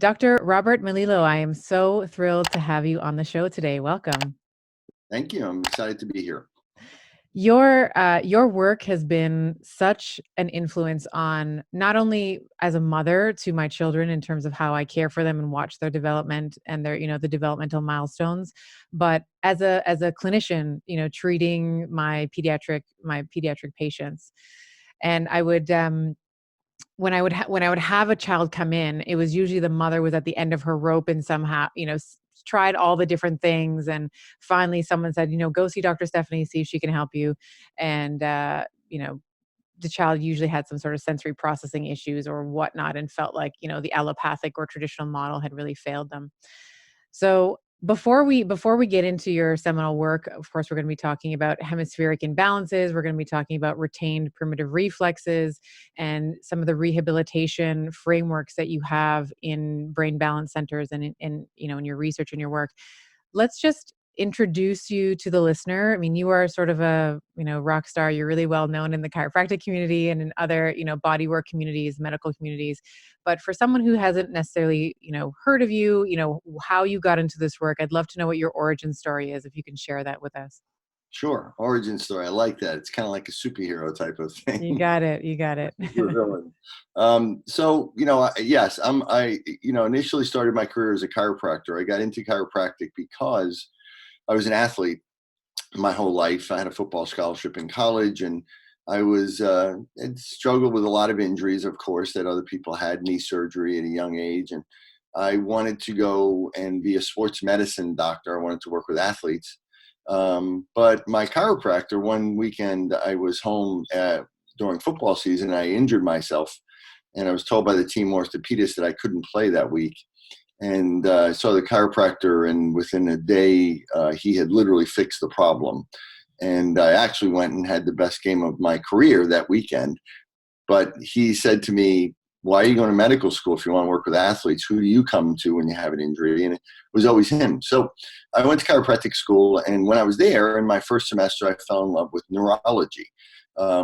Dr. Robert Melillo, I am so thrilled to have you on the show today. Welcome. Thank you. I'm excited to be here. Your work has been such an influence on not only as a mother to my children in terms of how I care for them and watch their development and their, the developmental milestones, but as a clinician, treating my pediatric patients. And I would when I would have a child come in, it was usually the mother was at the end of her rope and somehow, tried all the different things. And finally someone said, go see Dr. Stephanie, see if she can help you. And, the child usually had some sort of sensory processing issues or whatnot and felt like, the allopathic or traditional model had really failed them. So before we get into your seminal work, of course, we're going to be talking about hemispheric imbalances. We're going to be talking about retained primitive reflexes and some of the rehabilitation frameworks that you have in brain balance centers and in your research and your work. Let's just introduce you to the listener. I mean, you are sort of a, rock star. You're really well known in the chiropractic community and in other, bodywork communities, medical communities. But for someone who hasn't necessarily, heard of you, how you got into this work, I'd love to know what your origin story is, if you can share that with us. Sure. Origin story. I like that. It's kind of like a superhero type of You thing. got it. You got it. Super villain. Yes, initially started my career as a chiropractor. I got into chiropractic because I was an athlete my whole life. I had a football scholarship in college, and I was had struggled with a lot of injuries, of course, that other people had, knee surgery at a young age. And I wanted to go and be a sports medicine doctor. I wanted to work with athletes. But my chiropractor, one weekend, I was home during football season. I injured myself, and I was told by the team orthopedist that I couldn't play that week. And I saw the chiropractor, and within a day, he had literally fixed the problem. And I actually went and had the best game of my career that weekend. But he said to me, "Why are you going to medical school if you want to work with athletes? Who do you come to when you have an injury?" And it was always him. So I went to chiropractic school, and when I was there in my first semester, I fell in love with neurology.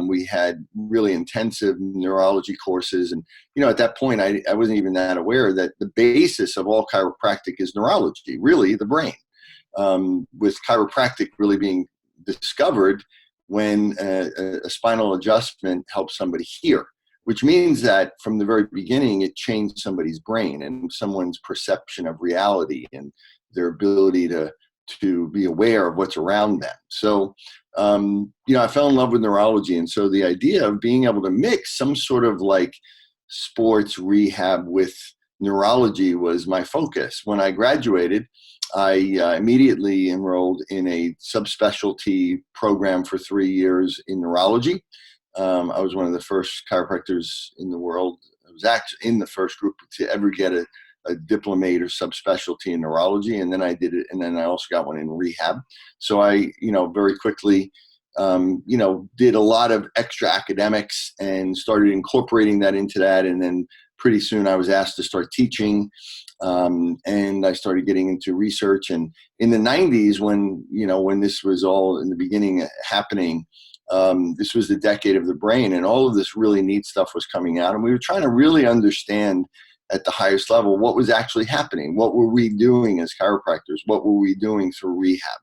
We had really intensive neurology courses. And, at that point, I wasn't even that aware that the basis of all chiropractic is neurology, really the brain, with chiropractic really being discovered when a spinal adjustment helps somebody hear, which means that from the very beginning, it changed somebody's brain and someone's perception of reality and their ability to be aware of what's around them. So, I fell in love with neurology. And so the idea of being able to mix some sort of like sports rehab with neurology was my focus. When I graduated, I immediately enrolled in a subspecialty program for 3 years in neurology. I was one of the first chiropractors in the world. I was actually in the first group to ever get a diplomate or subspecialty in neurology. And then I did it. And then I also got one in rehab. So I, very quickly, did a lot of extra academics and started incorporating that into that. And then pretty soon I was asked to start teaching. And I started getting into research. And in the 90s, when this was all in the beginning happening, this was the decade of the brain, and all of this really neat stuff was coming out. And we were trying to really understand at the highest level what was actually happening. What were we doing as chiropractors? What were we doing through rehab?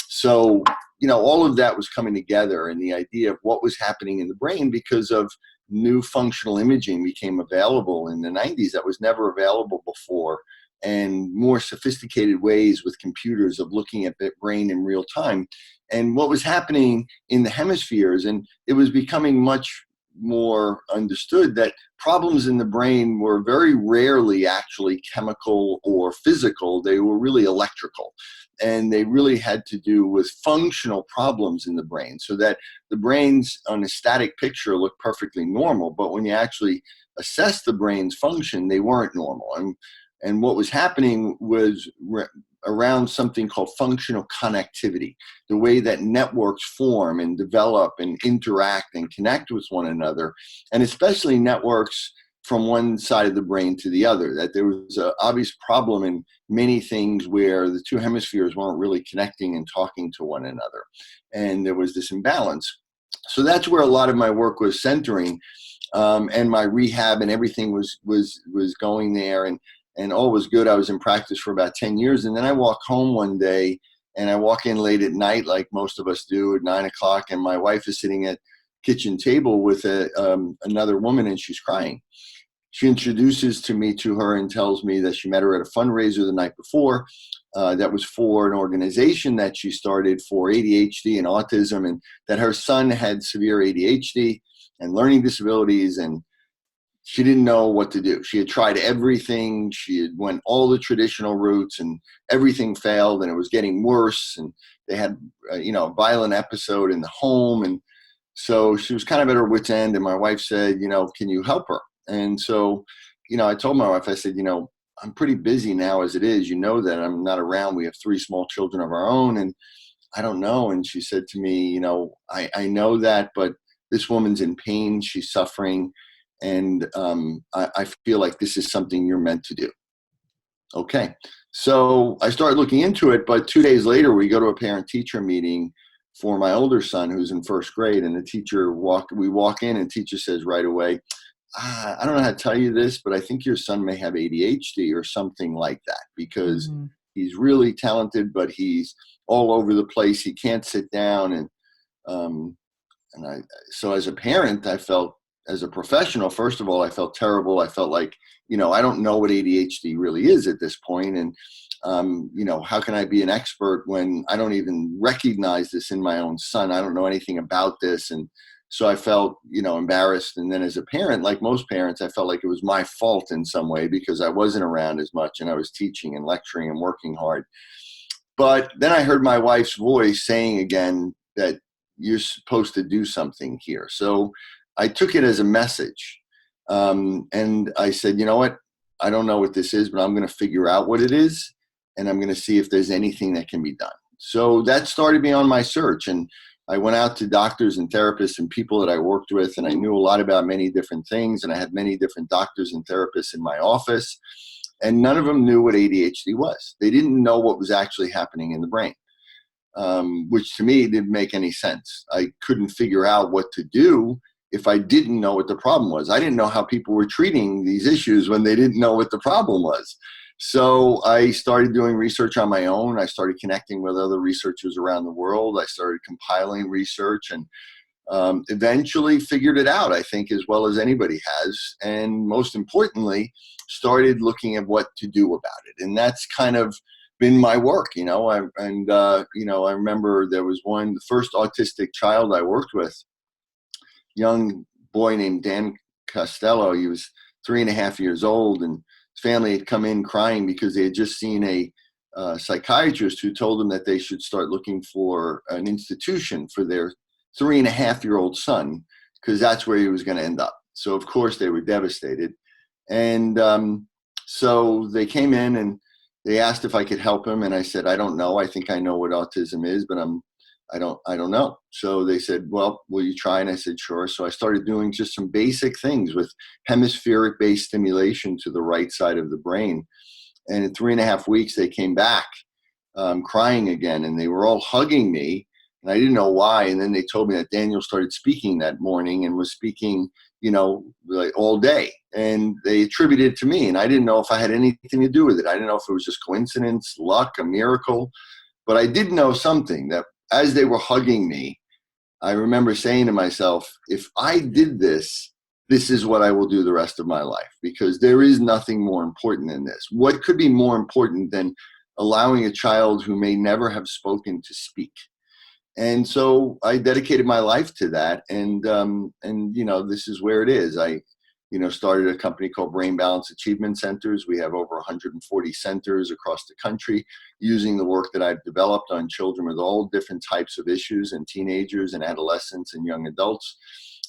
So, all of that was coming together, and the idea of what was happening in the brain because of new functional imaging became available in the 90s that was never available before, and more sophisticated ways with computers of looking at the brain in real time and what was happening in the hemispheres. And it was becoming much more understood that problems in the brain were very rarely actually chemical or physical. They were really electrical, and they really had to do with functional problems in the brain, so that the brains on a static picture look perfectly normal, but when you actually assess the brain's function, they weren't normal. And what was happening was around something called functional connectivity, the way that networks form and develop and interact and connect with one another, and especially networks from one side of the brain to the other, that there was an obvious problem in many things where the two hemispheres weren't really connecting and talking to one another. And there was this imbalance. So that's where a lot of my work was centering. and my rehab and everything was going there, and all was good. I was in practice for about 10 years, and then I walk home one day, and I walk in late at night, like most of us do, at 9 o'clock, and my wife is sitting at kitchen table with another woman, and she's crying. She introduces me to her and tells me that she met her at a fundraiser the night before. That was for an organization that she started for ADHD and autism, and that her son had severe ADHD and learning disabilities, and she didn't know what to do. She had tried everything. She had went all the traditional routes, and everything failed, and it was getting worse. And they had, a violent episode in the home, and so she was kind of at her wit's end. And my wife said, can you help her? And so, I told my wife, I said, I'm pretty busy now as it is. You know that I'm not around. We have 3 small children of our own, and I don't know. And she said to me, I know that, but this woman's in pain. She's suffering. And I feel like this is something you're meant to do. Okay. So I started looking into it, but 2 days later, we go to a parent-teacher meeting for my older son who's in first grade. And we walk in, and teacher says right away, I don't know how to tell you this, but I think your son may have ADHD or something like that, because Mhm. he's really talented, but he's all over the place. He can't sit down. Um, so as a parent, I felt, as a professional, first of all, I felt terrible. I felt like, I don't know what ADHD really is at this point. And, how can I be an expert when I don't even recognize this in my own son? I don't know anything about this. And so I felt, embarrassed. And then as a parent, like most parents, I felt like it was my fault in some way because I wasn't around as much, and I was teaching and lecturing and working hard. But then I heard my wife's voice saying again that you're supposed to do something here. So I took it as a message. And I said, you know what? I don't know what this is, but I'm going to figure out what it is. And I'm going to see if there's anything that can be done. So that started me on my search. And I went out to doctors and therapists and people that I worked with, and I knew a lot about many different things. And I had many different doctors and therapists in my office, and none of them knew what ADHD was. They didn't know what was actually happening in the brain, which to me didn't make any sense. I couldn't figure out what to do if I didn't know what the problem was. I didn't know how people were treating these issues when they didn't know what the problem was. So I started doing research on my own. I started connecting with other researchers around the world. I started compiling research, and eventually figured it out, I think, as well as anybody has. And most importantly, started looking at what to do about it. And that's kind of been my work, I remember there was the first autistic child I worked with, young boy named Dan Costello. He was 3.5 years old, and his family had come in crying because they had just seen a psychiatrist who told them that they should start looking for an institution for their 3.5-year-old son, because that's where he was going to end up. So of course they were devastated. And so they came in and they asked if I could help him. And I said, I don't know. I think I know what autism is, but I don't know. So they said, well, will you try? And I said, sure. So I started doing just some basic things with hemispheric based stimulation to the right side of the brain. And in 3.5 weeks, they came back crying again, and they were all hugging me. And I didn't know why. And then they told me that Daniel started speaking that morning and was speaking, like all day. And they attributed it to me. And I didn't know if I had anything to do with it. I didn't know if it was just coincidence, luck, a miracle. But I did know something, that as they were hugging me, I remember saying to myself, if I did this, this is what I will do the rest of my life, because there is nothing more important than this. What could be more important than allowing a child who may never have spoken to speak? And so I dedicated my life to that. And this is where it is. I started a company called Brain Balance Achievement Centers. We have over 140 centers across the country, using the work that I've developed on children with all different types of issues, and teenagers and adolescents and young adults.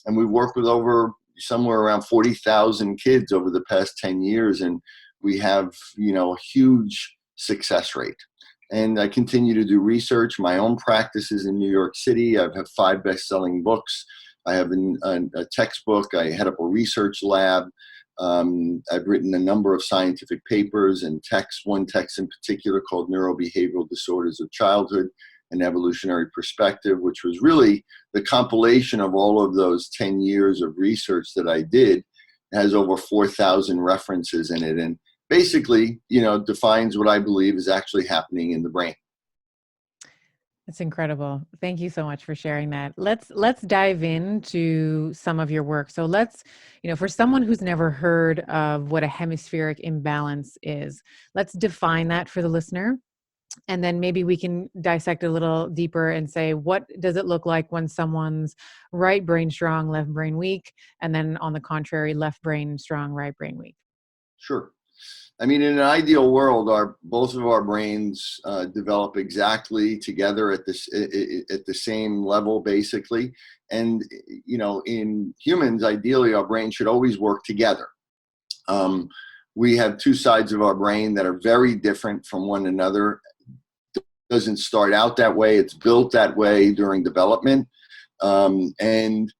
And we've worked with somewhere around 40,000 kids over the past 10 years. And we have, a huge success rate. And I continue to do research. My own practices in New York City. I have 5 best-selling books. I have a textbook. I head up a research lab. I've written a number of scientific papers and texts, one text in particular called Neurobehavioral Disorders of Childhood. an evolutionary perspective, which was really the compilation of all of those 10 years of research that I did. It has over 4,000 references in it, and basically, defines what I believe is actually happening in the brain. That's incredible. Thank you so much for sharing that. Let's dive into some of your work. So for someone who's never heard of what a hemispheric imbalance is, let's define that for the listener. And then maybe we can dissect a little deeper and say, what does it look like when someone's right brain strong, left brain weak, and then on the contrary, left brain strong, right brain weak? Sure. I mean, in an ideal world, both of our brains develop exactly together at the same level, basically. And in humans, ideally, our brain should always work together. We have two sides of our brain that are very different from one another. It doesn't start out that way; it's built that way during development, and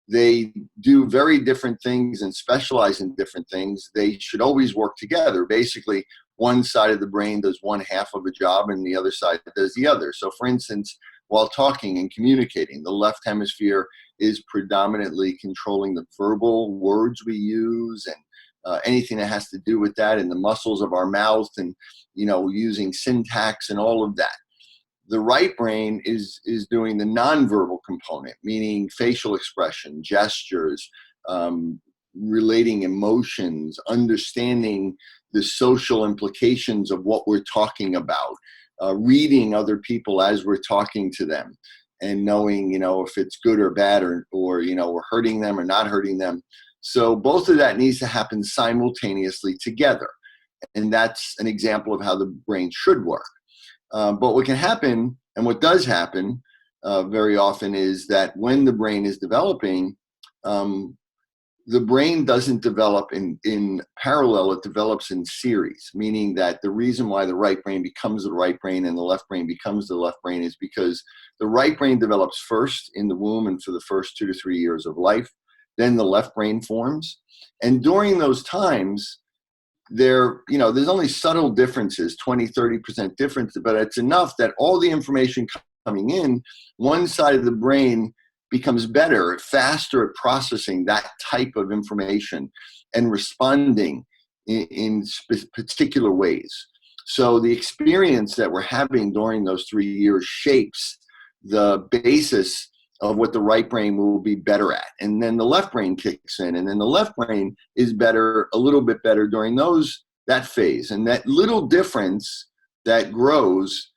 they do very different things and specialize in different things. They should always work together. Basically, one side of the brain does one half of a job and the other side does the other. So for instance, while talking and communicating, the left hemisphere is predominantly controlling the verbal words we use and anything that has to do with that, and the muscles of our mouth, and using syntax and all of that. The right brain is doing the nonverbal component, meaning facial expression, gestures, relating emotions, understanding the social implications of what we're talking about, reading other people as we're talking to them, and knowing, if it's good or bad, or we're hurting them or not hurting them. So both of that needs to happen simultaneously together. And that's an example of how the brain should work. But what can happen, and what does happen very often, is that when the brain is developing, the brain doesn't develop in parallel, it develops in series, meaning that the reason why the right brain becomes the right brain and the left brain becomes the left brain is because the right brain develops first in the womb and for the first 2 to 3 years of life. Then the left brain forms. And during those times, there's only subtle differences, 20-30% difference, but it's enough that all the information coming in, one side of the brain becomes better, faster at processing that type of information and responding in particular ways. So the experience that we're having during those 3 years shapes the basis of what the right brain will be better at. And then the left brain kicks in, and then the left brain is better, a little bit better during that phase. And that little difference that grows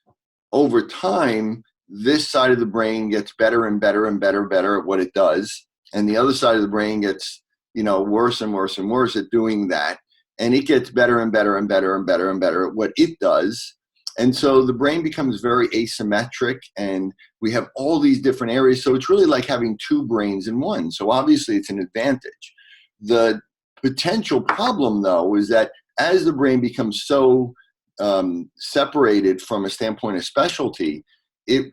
over time, this side of the brain gets better and better and better at what it does. And the other side of the brain gets, worse and worse and worse at doing that. And it gets better and better and better and better and better at what it does. And so the brain becomes very asymmetric, and we have all these different areas. So it's really like having two brains in one. So obviously it's an advantage. The potential problem, though, is that as the brain becomes so separated from a standpoint of specialty, it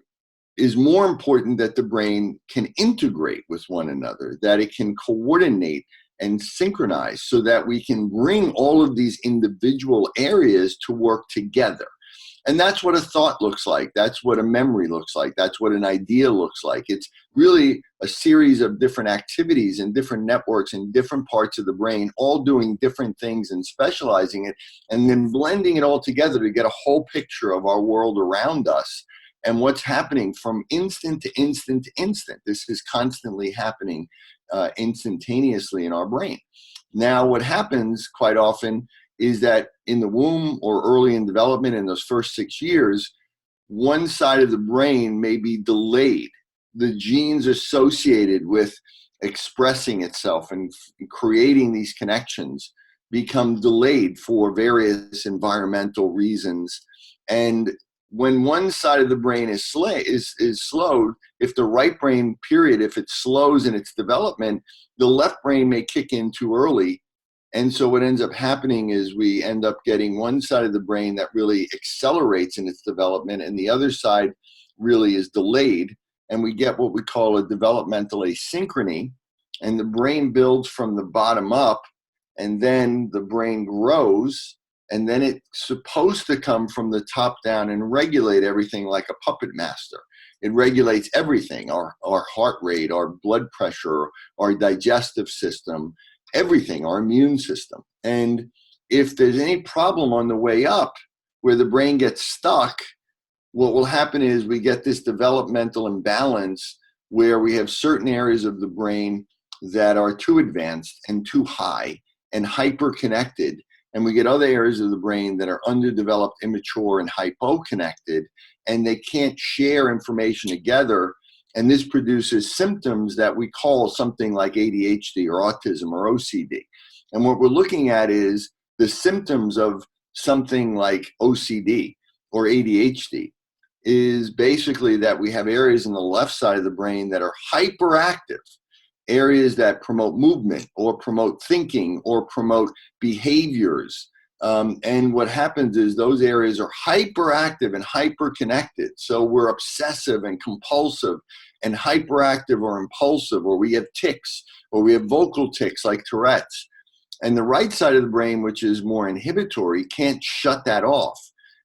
is more important that the brain can integrate with one another, that it can coordinate and synchronize so that we can bring all of these individual areas to work together. And that's what a thought looks like. That's what a memory looks like. That's what an idea looks like. It's really a series of different activities and different networks in different parts of the brain, all doing different things and specializing it, and then blending it all together to get a whole picture of our world around us and what's happening from instant to instant to instant. This is constantly happening instantaneously in our brain. Now, what happens quite often is that in the womb or early in development in those first 6 years, one side of the brain may be delayed. The genes associated with expressing itself and creating these connections become delayed for various environmental reasons. And when one side of the brain is slowed, if the right brain, period, if it slows in its development, the left brain may kick in too early. And so what ends up happening is we end up getting one side of the brain that really accelerates in its development, and the other side really is delayed. And we get what we call a developmental asynchrony. And the brain builds from the bottom up, and then the brain grows and then it's supposed to come from the top down and regulate everything like a puppet master. It regulates everything, our heart rate, our blood pressure, our digestive system, everything, our immune system. And if there's any problem on the way up where the brain gets stuck, what will happen is we get this developmental imbalance where we have certain areas of the brain that are too advanced and too high and hyper connected. And we get other areas of the brain that are underdeveloped, immature, and hypo-connected, and they can't share information together. And this produces symptoms that we call something like ADHD or autism or OCD. And what we're looking at is the symptoms of something like OCD or ADHD is basically that we have areas in the left side of the brain that are hyperactive, areas that promote movement or promote thinking or promote behaviors. And what happens is those areas are hyperactive and hyperconnected. So we're obsessive and compulsive and hyperactive or impulsive, or we have tics, or we have vocal tics like Tourette's. And the right side of the brain, which is more inhibitory, can't shut that off.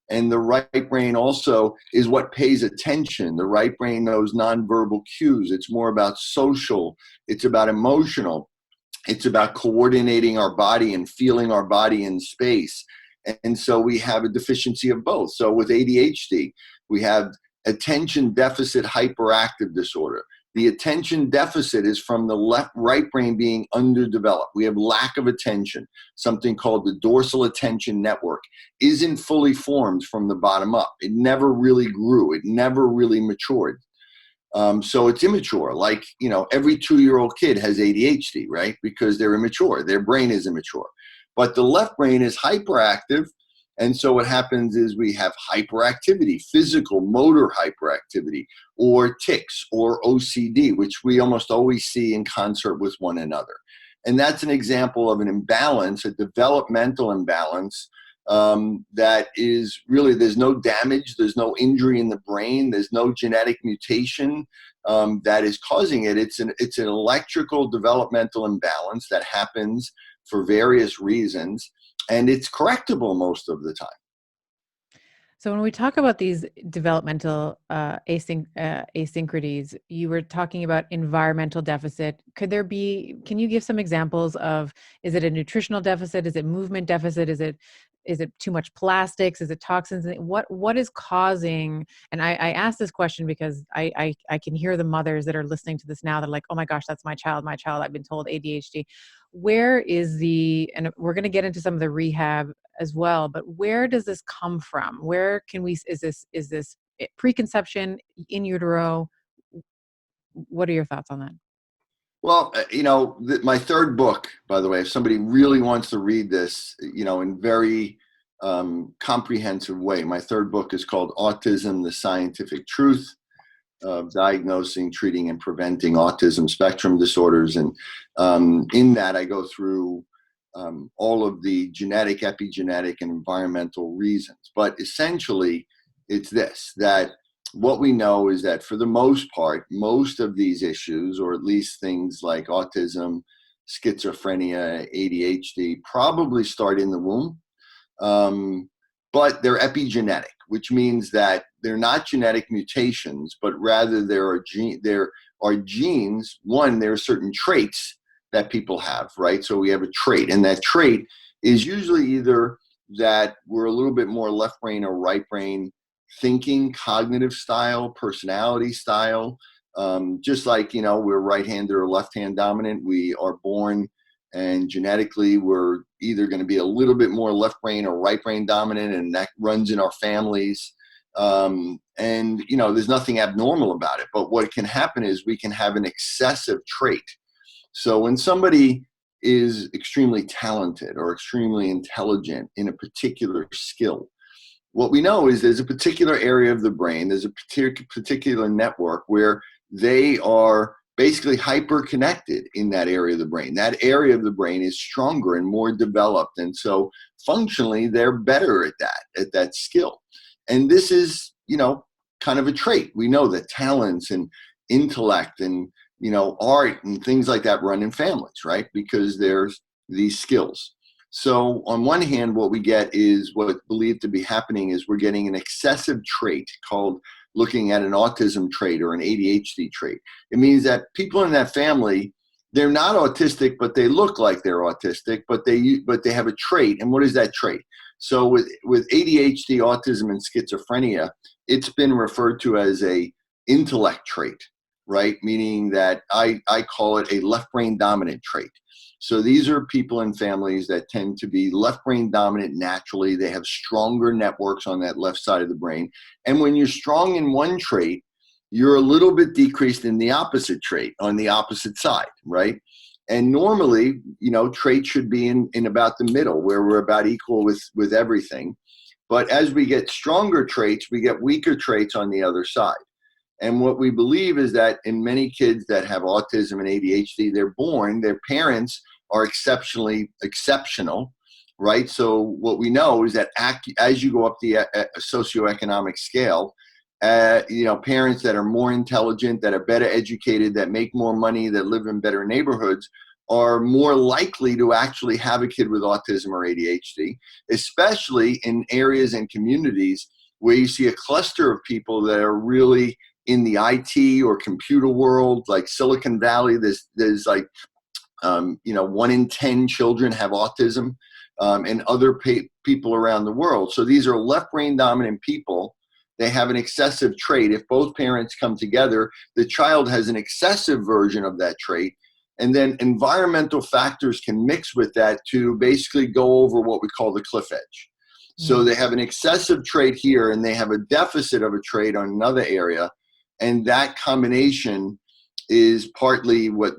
And the right brain also is what pays attention. The right brain knows nonverbal cues. It's more about social. It's about emotional. It's about coordinating our body and feeling our body in space. And so we have a deficiency of both. So with ADHD, we have attention deficit hyperactive disorder. The attention deficit is from the right brain being underdeveloped. We have lack of attention. Something called the dorsal attention network isn't fully formed from the bottom up. It never really grew. It never really matured. So it's immature. Like, every 2-year-old kid has ADHD, right? Because they're immature. Their brain is immature. But the left brain is hyperactive. And so what happens is we have hyperactivity, physical, motor hyperactivity, or tics, or OCD, which we almost always see in concert with one another. And that's an example of an imbalance, a developmental imbalance that is really, there's no damage, there's no injury in the brain, there's no genetic mutation that is causing it. It's an electrical developmental imbalance that happens for various reasons, and it's correctable most of the time. So when we talk about these developmental asynchronies, you were talking about environmental deficit. Can you give some examples of, is it a nutritional deficit? Is it movement deficit? Is it too much plastics? Is it toxins? What is causing, and I ask this question because I can hear the mothers that are listening to this now. They're like, oh my gosh, that's my child, I've been told ADHD. Where is and we're going to get into some of the rehab as well, but where does this come from? Where can we, is this preconception, in utero? What are your thoughts on that? Well, my third book, by the way, if somebody really wants to read this, in very comprehensive way, my third book is called Autism, the Scientific Truth of Diagnosing, Treating, and Preventing Autism Spectrum Disorders. And in that, I go through all of the genetic, epigenetic, and environmental reasons. But essentially, it's this, that what we know is that for the most part, most of these issues, or at least things like autism, schizophrenia, ADHD, probably start in the womb. But they're epigenetic, which means that they're not genetic mutations, but rather there are genes. One, there are certain traits that people have, right? So we have a trait, and that trait is usually either that we're a little bit more left brain or right brain thinking, cognitive style, personality style. Just like, we're right-handed or left-hand dominant, we are born and genetically we're either going to be a little bit more left brain or right brain dominant, and that runs in our families. And, there's nothing abnormal about it. But what can happen is we can have an excessive trait. So when somebody is extremely talented or extremely intelligent in a particular skill, what we know is there's a particular area of the brain, there's a particular network where they are basically hyper connected in that area of the brain. That area of the brain is stronger and more developed. And so functionally, they're better at that skill. And this is, kind of a trait. We know that talents and intellect and, art and things like that run in families, right? Because there's these skills. So on one hand, what we get is what believed to be happening is we're getting an excessive trait called looking at an autism trait or an ADHD trait. It means that people in that family, they're not autistic, but they look like they're autistic, but they have a trait. And what is that trait? So with ADHD, autism, and schizophrenia, it's been referred to as a intellect trait, right? Meaning that I call it a left brain dominant trait. So these are people in families that tend to be left brain dominant naturally. They have stronger networks on that left side of the brain. And when you're strong in one trait, you're a little bit decreased in the opposite trait on the opposite side, right? And normally, traits should be in about the middle where we're about equal with everything. But as we get stronger traits, we get weaker traits on the other side. And what we believe is that in many kids that have autism and ADHD, their parents are exceptionally exceptional, right? So what we know is that as you go up the socioeconomic scale, parents that are more intelligent, that are better educated, that make more money, that live in better neighborhoods are more likely to actually have a kid with autism or ADHD, especially in areas and communities where you see a cluster of people that are really in the IT or computer world, like Silicon Valley. There's like 1 in 10 children have autism, and other people around the world. So these are left brain dominant people. They have an excessive trait. If both parents come together, the child has an excessive version of that trait. And then environmental factors can mix with that to basically go over what we call the cliff edge. So they have an excessive trait here and they have a deficit of a trait on another area. And that combination is partly what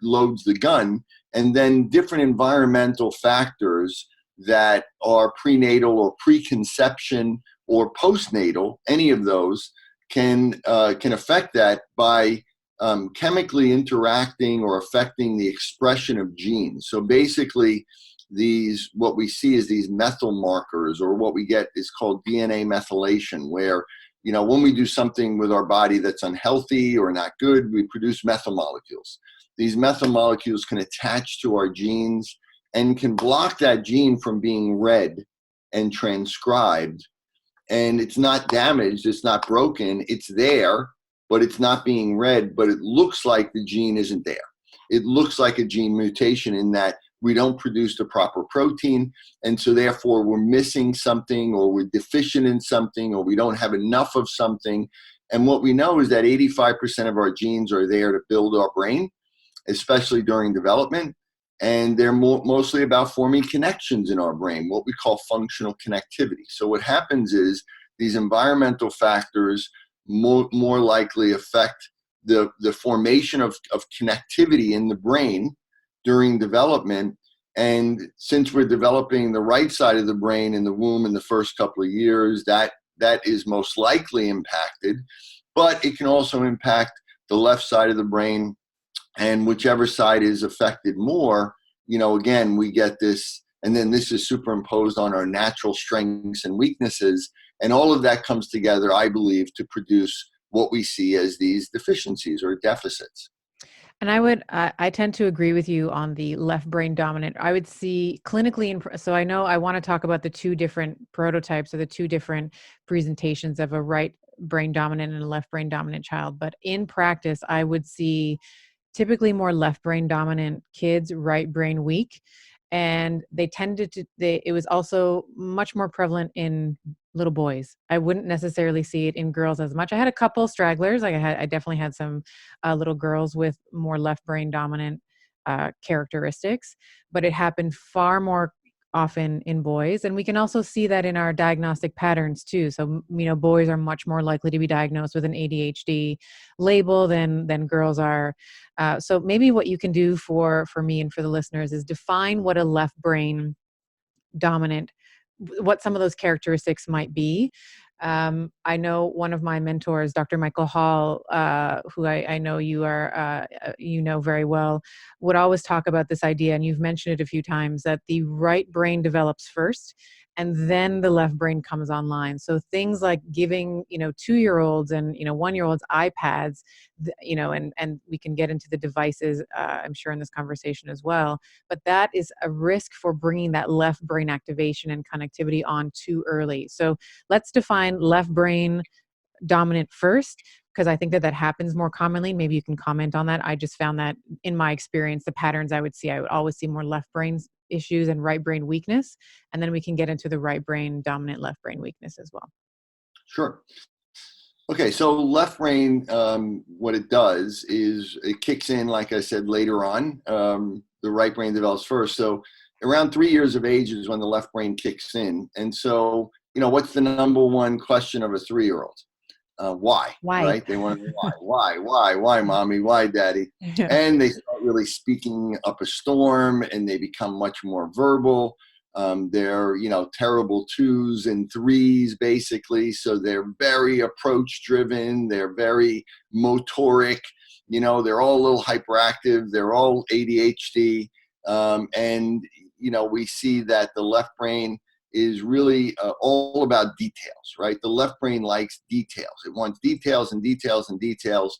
loads the gun. And then different environmental factors that are prenatal or preconception or postnatal, any of those can affect that by chemically interacting or affecting the expression of genes. So basically, what we see is these methyl markers, or what we get is called DNA methylation, where when we do something with our body that's unhealthy or not good, we produce methyl molecules. These methyl molecules can attach to our genes and can block that gene from being read and transcribed. And it's not damaged, it's not broken, it's there, but it's not being read, but it looks like the gene isn't there. It looks like a gene mutation in that we don't produce the proper protein, and so therefore we're missing something, or we're deficient in something, or we don't have enough of something. And what we know is that 85% of our genes are there to build our brain, especially during development, and they're mostly about forming connections in our brain, what we call functional connectivity. So what happens is these environmental factors more likely affect the formation of connectivity in the brain during development. And since we're developing the right side of the brain in the womb in the first couple of years, that is most likely impacted, but it can also impact the left side of the brain. And whichever side is affected more, again, we get this, and then this is superimposed on our natural strengths and weaknesses. And all of that comes together, I believe, to produce what we see as these deficiencies or deficits. And I tend to agree with you on the left brain dominant. I would see clinically, so I know I want to talk about the two different prototypes or the two different presentations of a right brain dominant and a left brain dominant child. But in practice, I would see typically more left brain dominant kids, right brain weak. And they tended to, it was also much more prevalent in little boys. I wouldn't necessarily see it in girls as much. I had a couple stragglers. I definitely had some little girls with more left brain dominant characteristics, but it happened far more often in boys. And we can also see that in our diagnostic patterns too. So, boys are much more likely to be diagnosed with an ADHD label than girls are. So maybe what you can do for me and for the listeners is define what a left brain dominant, what some of those characteristics might be. I know one of my mentors, Dr. Michael Hall, who I know you are, very well, would always talk about this idea, and you've mentioned it a few times, that the right brain develops first, and then the left brain comes online. So things like giving, 2-year-olds and, 1-year-olds iPads, and we can get into the devices, I'm sure, in this conversation as well. But that is a risk for bringing that left brain activation and connectivity on too early. So let's define left brain dominant first, because I think that happens more commonly. Maybe you can comment on that. I just found that in my experience, the patterns I would always see more left brain issues and right brain weakness. And then we can get into the right brain dominant, left brain weakness as well. Sure. Okay, so left brain, what it does is it kicks in, like I said, later on. The right brain develops first. So around 3 years of age is when the left brain kicks in. And so, what's the number one question of a 3-year-old? Why, Why? right? They want to know why, mommy, why, daddy? Yeah. And they start really speaking up a storm, and they become much more verbal. They're, terrible 2s and 3s, basically. So they're very approach driven. They're very motoric. They're all a little hyperactive. They're all ADHD. And, we see that the left brain is really all about details, right? The left brain likes details. It wants details and details and details.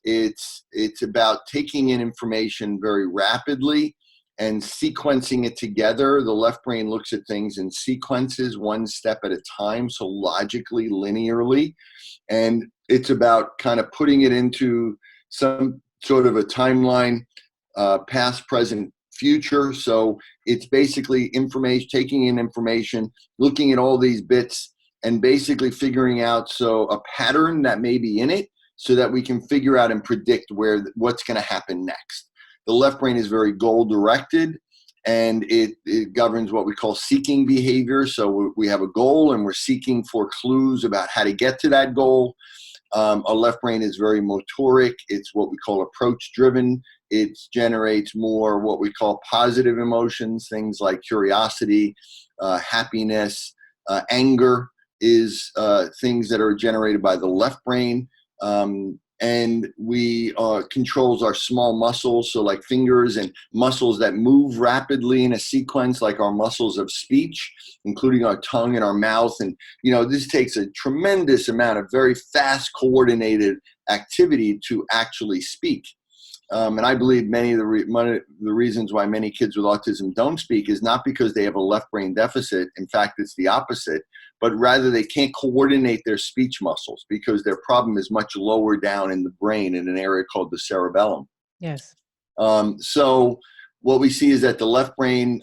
It's about taking in information very rapidly and sequencing it together. The left brain looks at things in sequences, one step at a time, so logically, linearly. And it's about kind of putting it into some sort of a timeline, past, present, future. So it's basically information, taking in information, looking at all these bits, and basically figuring out a pattern that may be in it, so that we can figure out and predict what's going to happen next. The left brain is very goal directed, and it governs what we call seeking behavior. So we have a goal and we're seeking for clues about how to get to that goal. Our left brain is very motoric. It's what we call approach driven. It generates more what we call positive emotions, things like curiosity, happiness, anger is things that are generated by the left brain. And we controls our small muscles, so like fingers and muscles that move rapidly in a sequence, like our muscles of speech, including our tongue and our mouth. And this takes a tremendous amount of very fast coordinated activity to actually speak. And I believe many of the reasons why many kids with autism don't speak is not because they have a left brain deficit. In fact, it's the opposite, but rather they can't coordinate their speech muscles because their problem is much lower down in the brain in an area called the cerebellum. Yes. So what we see is that the left brain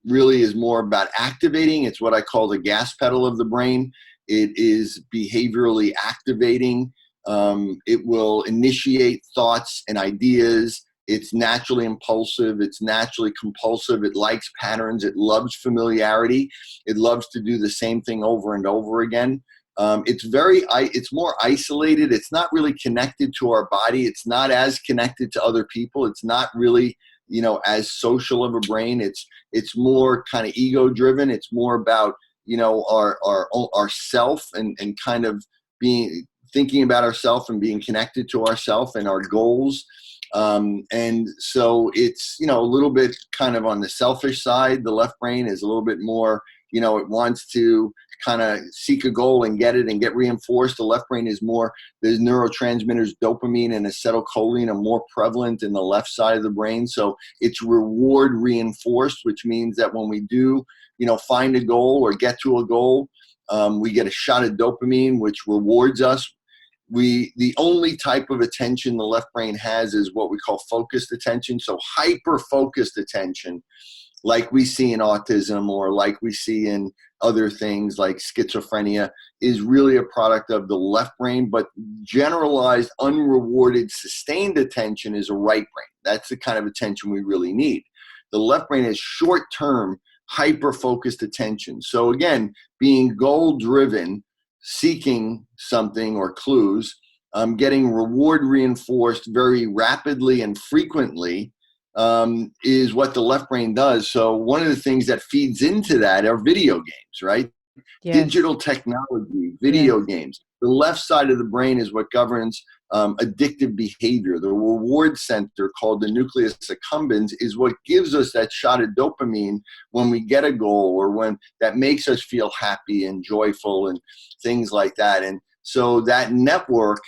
really is more about activating. It's what I call the gas pedal of the brain. It is behaviorally activating. It will initiate thoughts and ideas. It's naturally impulsive. It's naturally compulsive. It likes patterns. It loves familiarity. It loves to do the same thing over and over again. It's more isolated. It's not really connected to our body. It's not as connected to other people. It's not really, as social of a brain. It's more kind of ego driven. It's more about, our self and kind of thinking about ourselves and being connected to ourselves and our goals. And so it's, a little bit kind of on the selfish side. The left brain is a little bit more, it wants to kind of seek a goal and get it and get reinforced. The left brain is more, there's neurotransmitters, dopamine and acetylcholine are more prevalent in the left side of the brain. So it's reward reinforced, which means that when we do, find a goal or get to a goal, we get a shot of dopamine, which rewards us. The only type of attention the left brain has is what we call focused attention. So hyper-focused attention, like we see in autism or like we see in other things like schizophrenia, is really a product of the left brain. But generalized, unrewarded, sustained attention is a right brain. That's the kind of attention we really need. The left brain is short-term, hyper-focused attention. So again, being goal-driven, seeking something or clues, getting reward reinforced very rapidly and frequently is what the left brain does. So one of the things that feeds into that are video games, right? Yes. Digital technology, Yes. video games. The left side of the brain is what governs addictive behavior. The reward center, called the nucleus accumbens, is what gives us that shot of dopamine when we get a goal, or when that makes us feel happy and joyful and things like that. And so that network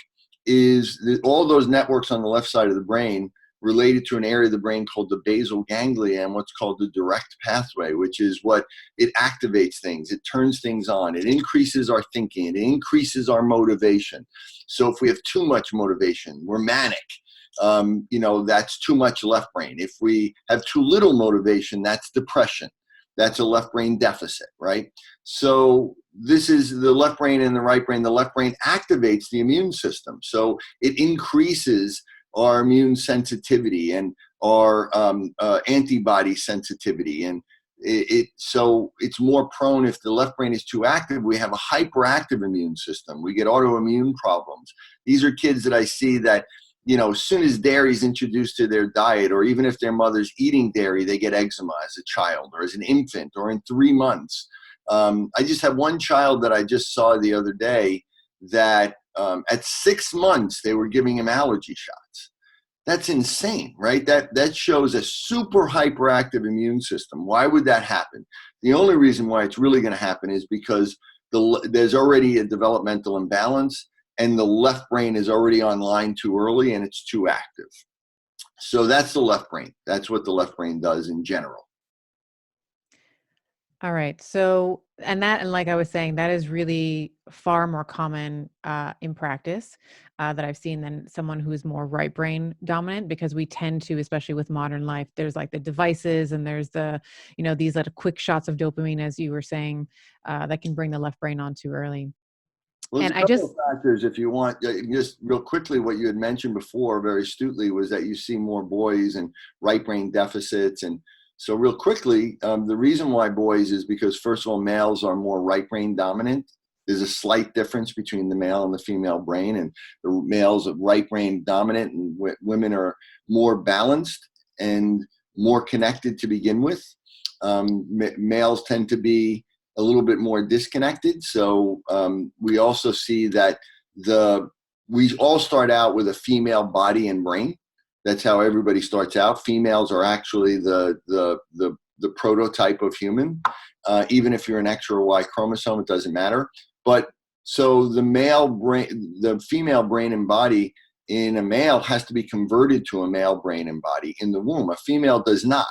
is all those networks on the left side of the brain related to an area of the brain called the basal ganglia, and what's called the direct pathway, which is what it activates things. It turns things on. It increases our thinking. It increases our motivation. So if we have too much motivation, we're manic. That's too much left brain. If we have too little motivation, that's depression. That's a left brain deficit, right? So this is the left brain and the right brain. The left brain activates the immune system. So it increases our immune sensitivity and our antibody sensitivity. And so it's more prone, if the left brain is too active, we have a hyperactive immune system. We get autoimmune problems. These are kids that I see that, as soon as dairy is introduced to their diet, or even if their mother's eating dairy, they get eczema as a child or as an infant or in 3 months. I just have one child that I just saw the other day that at 6 months, they were giving him allergy shots. That's insane, right? That shows a super hyperactive immune system. Why would that happen? The only reason why it's really going to happen is because there's already a developmental imbalance, and the left brain is already online too early and it's too active. So that's the left brain. That's what the left brain does in general. All right. So, and like I was saying, that is really far more common in practice that I've seen than someone who is more right brain dominant, because we tend to, especially with modern life, there's like the devices and there's these little quick shots of dopamine, as you were saying, that can bring the left brain on too early. Well, there's And a I couple just, of factors, if you want. Just real quickly, what you had mentioned before very astutely was that you see more boys and right brain deficits. And so real quickly, the reason why boys is because, first of all, males are more right brain dominant. There's a slight difference between the male and the female brain, and the males are right brain dominant, and women are more balanced and more connected to begin with. Males tend to be a little bit more disconnected. So we also see that we all start out with a female body and brain. That's how everybody starts out. Females are actually the prototype of human. Even if you're an X or a Y chromosome, it doesn't matter. But so the female brain and body in a male has to be converted to a male brain and body in the womb. A female does not.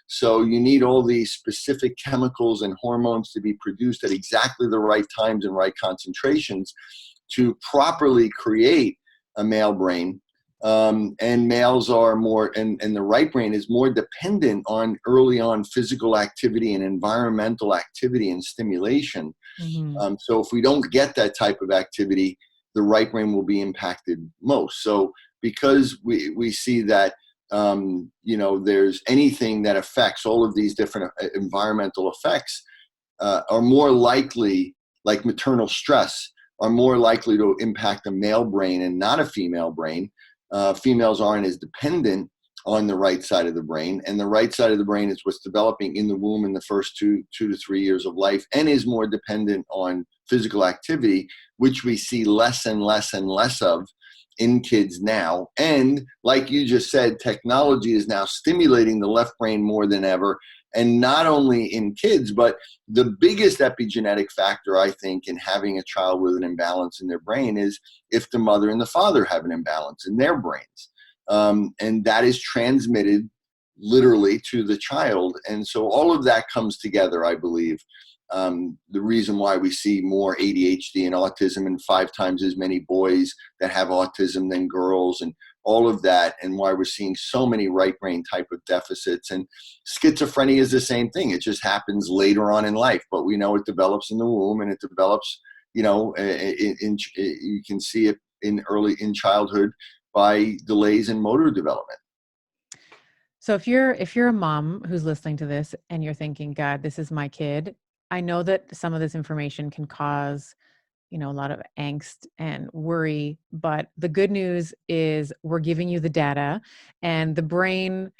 So you need all these specific chemicals and hormones to be produced at exactly the right times and right concentrations to properly create a male brain. And males are more, and the right brain is more dependent on early on physical activity and environmental activity and stimulation. mhm. So if we don't get that type of activity, the right brain will be impacted most. So because we see that, there's anything that affects all of these different environmental effects are more likely, like maternal stress, are more likely to impact a male brain and not a female brain. Females aren't as dependent on the right side of the brain, and the right side of the brain is what's developing in the womb in the first 2 to 3 years of life, and is more dependent on physical activity, which we see less and less and less of in kids now. And like you just said, technology is now stimulating the left brain more than ever, and not only in kids, but the biggest epigenetic factor, I think, in having a child with an imbalance in their brain is if the mother and the father have an imbalance in their brains. And that is transmitted literally to the child. And so all of that comes together, I believe. The reason why we see more ADHD and autism, and 5 times as many boys that have autism than girls, and all of that, and why we're seeing so many right brain type of deficits. And schizophrenia is the same thing. It just happens later on in life, but we know it develops in the womb, and it develops, you can see it in childhood by delays in motor development. So if you're a mom who's listening to this and you're thinking, God, this is my kid, I know that some of this information can cause, a lot of angst and worry, but the good news is we're giving you the data, and the brain,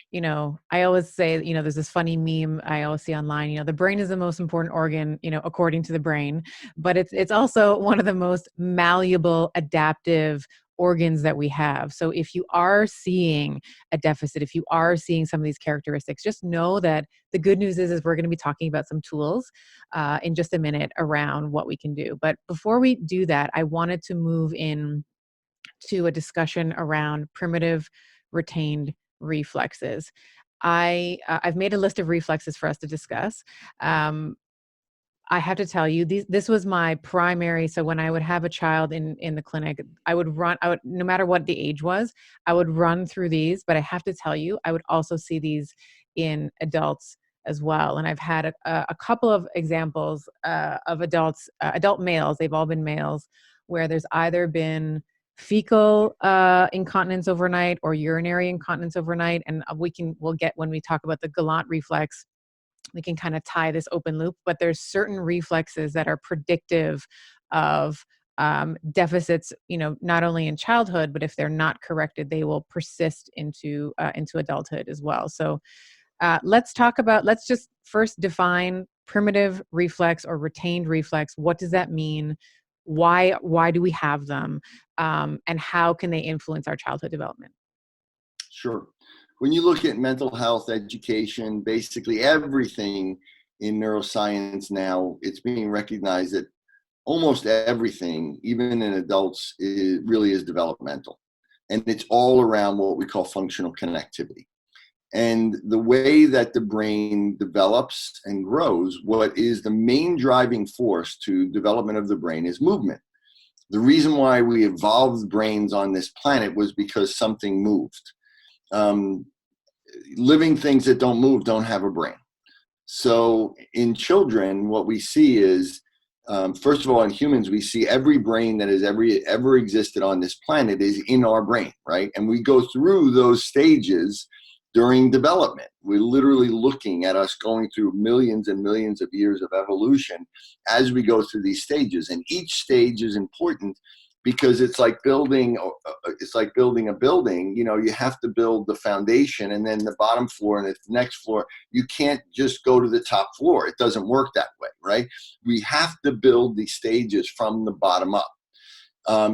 I always say, there's this funny meme I always see online, the brain is the most important organ, according to the brain, but it's also one of the most malleable, adaptive organs that we have. So if you are seeing a deficit, if you are seeing some of these characteristics, just know that the good news is we're going to be talking about some tools in just a minute around what we can do. But before we do that, I wanted to move in to a discussion around primitive retained reflexes. I've made a list of reflexes for us to discuss. Um, I have to tell you, this was my primary. So when I would have a child in the clinic, I would, no matter what the age was, I would run through these. But I have to tell you, I would also see these in adults as well. And I've had a couple of examples of adults, adult males. They've all been males, where there's either been fecal incontinence overnight or urinary incontinence overnight. And we'll get, when we talk about the Galant reflex, we can kind of tie this open loop, but there's certain reflexes that are predictive of deficits, not only in childhood, but if they're not corrected, they will persist into adulthood as well. So let's just first define primitive reflex or retained reflex. What does that mean? Why do we have them? And how can they influence our childhood development? Sure. When you look at mental health, education, basically everything in neuroscience now, it's being recognized that almost everything, even in adults, really is developmental. And it's all around what we call functional connectivity. And the way that the brain develops and grows, what is the main driving force to development of the brain is movement. The reason why we evolved brains on this planet was because something moved. Living things that don't move don't have a brain. So in children, what we see is, first of all, in humans, we see every brain that has ever existed on this planet is in our brain, right? And we go through those stages during development. We're literally looking at us going through millions and millions of years of evolution as we go through these stages. And each stage is important because it's like building a building. You have to build the foundation and then the bottom floor and the next floor. You can't just go to the top floor. It doesn't work that way, right? We have to build these stages from the bottom up.